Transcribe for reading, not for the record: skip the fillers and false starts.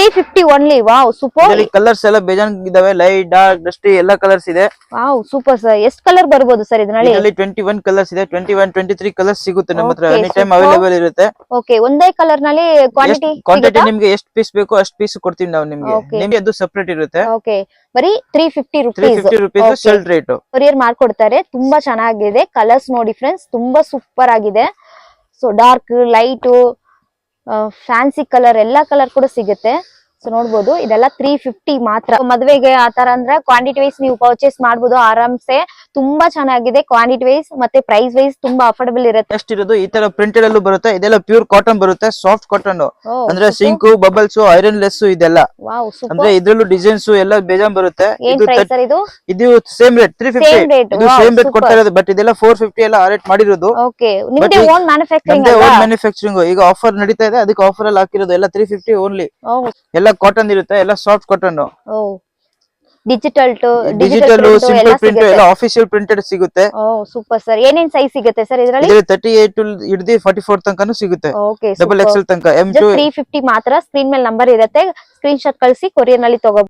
350 only. Wow super. Colours ಎಲ್ಲ ಬೇಜಾನ್ ಇದಾವೆ, ಲೈಟ್ ಡಾರ್ಕ್ ಡಸ್ಟಿ ಎಲ್ಲಾ ಕಲರ್ಸ್ ಇದೆ. Wow super sir. ಎಷ್ಟು ಕಲರ್ ಬರ್ಬೋದು ಸರ್ ಇದರಲ್ಲಿ? 21 ಕಲರ್ಸ್ ಇದೆ, 21 23 ಕಲರ್ಸ್ ಸಿಗುತ್ತೆ ನಮ್ಮ ಹತ್ರ, ಎನಿ ಟೈಮ್ ಅವೈಲೇಬಲ್ ಇರುತ್ತೆ. ಓಕೆ, ಒಂದೇ ಕಲರ್ ನಲ್ಲಿ ಕ್ವಾಂಟಿಟಿ ನಿಮ್ಗೆ ಎಷ್ಟು ಪೀಸ್ ಬೇಕು ಅಷ್ಟು ಪೀಸ್ ಕೊಡ್ತೀವಿ ನಾವು ನಿಮ್ಗೆ ಅದು ಸೆಪರೇಟ್ ಇರುತ್ತೆ. ಓಕೆ, ಬರೀ 350 ರೂಪೀಸ್ ಸೆಲ್ ರೇಟ್. ಕೊರಿಯರ್ ಮಾಡ್ಕೊಡ್ತಾರೆ. ತುಂಬಾ ಚೆನ್ನಾಗಿದೆ. ಕಲರ್ಸ್ ನೋಡಿ ಫ್ರೆಂಡ್ಸ್, ತುಂಬಾ ಸೂಪರ್ ಆಗಿದೆ. So dark, light, fancy colour ಎಲ್ಲಾ ಕಲರ್ ಕೂಡ ಸಿಗುತ್ತೆ. ಸೊ ನೋಡ್ಬೋದು, ಇದೆಲ್ಲ 350 ಮಾತ್ರ. ಮದುವೆಗೆ ಆತರ ಅಂದ್ರೆ ಕ್ವಾಂಟಿಟಿ ವೈಸ್ ನೀವು ಪರ್ಚೇಸ್ ಮಾಡಬಹುದು ಆರಾಮ್ಸೆ. ತುಂಬಾ ಚೆನ್ನಾಗಿದೆ ಕ್ವಾಂಟಿಟಿ ವೈಸ್ ಮತ್ತೆ ಪ್ರೈಸ್ ವೈಸ್ ತುಂಬಾ ಅಫೋರ್ಡಬಲ್ ಇರುತ್ತೆ. ನೆಕ್ಸ್ಟ್ ಇರೋದು ಈ ತರ ಪ್ರಿಂಟೆಡ್ ಅಲ್ಲೂ ಬರುತ್ತೆ. ಇದೆಲ್ಲ ಪ್ಯೂರ್ ಕಾಟನ್ ಬರುತ್ತೆ, ಸಾಫ್ಟ್ ಕಾಟನ್ ಅಂದ್ರೆ ಸಿಂಕು, ಬಬಲ್ಸ್, ಐರನ್ ಲೆಸ್ ಇದೆಲ್ಲ. ಅಂದ್ರೆ ಇದ್ರಲ್ಲೂ ಡಿಸೈನ್ಸ್ ಎಲ್ಲ ಬೇಜಾನ್ ಬರುತ್ತೆ. ಇದು ಸೇಮ್ ರೇಟ್ 350. ಇದು ಸೇಮ್ ರೇಟ್ ಕೊಡ್ತಾ ಇರೋದು, ಬಟ್ ಇದೆಲ್ಲ 450 ಎಲ್ಲ ರೇಟ್ ಮಾಡಿರೋದು. ಓನ್ ಮ್ಯಾನುಫ್ಯಾಕ್ಚರಿಂಗ್ ಈಗ ಆಫರ್ ನಡೀತಾ ಇದೆ, ಅದಕ್ಕೆ ಆಫರ್ ಅಲ್ಲಿ ಹಾಕಿರೋದು. ಎಲ್ಲ 350 ಓನ್ಲಿ. ಎಲ್ಲ ಕಾಟನ್ ಇರುತ್ತೆ, ಎಲ್ಲ soft cotton. Digital simple print ಎಲ್ಲ ಆಫಿಷಿಯಲ್ ಪ್ರಿಂಟೆಡ್ ಸಿಗುತ್ತೆ. Super sir. ಏನೇನ್ ಸೈಜ್ ಸಿಗುತ್ತೆ ಸರ್ ಇದರಲ್ಲಿ? 38 ಹಿಡಿದು 44 ತನಕನೂ ಸಿಗುತ್ತೆ, ಡಬಲ್ ಎಕ್ಸೆಲ್ ತನಕ. M2 350 ಮಾತ್ರ. ಸ್ಕ್ರೀನ್ ಮೇಲೆ ನಂಬರ್ ಇರುತ್ತೆ, ಸ್ಕ್ರೀನ್ ಶಾಟ್ ಕಳಿಸಿ ಕೊರಿಯರ್ ನಲ್ಲಿ ತಗೋ.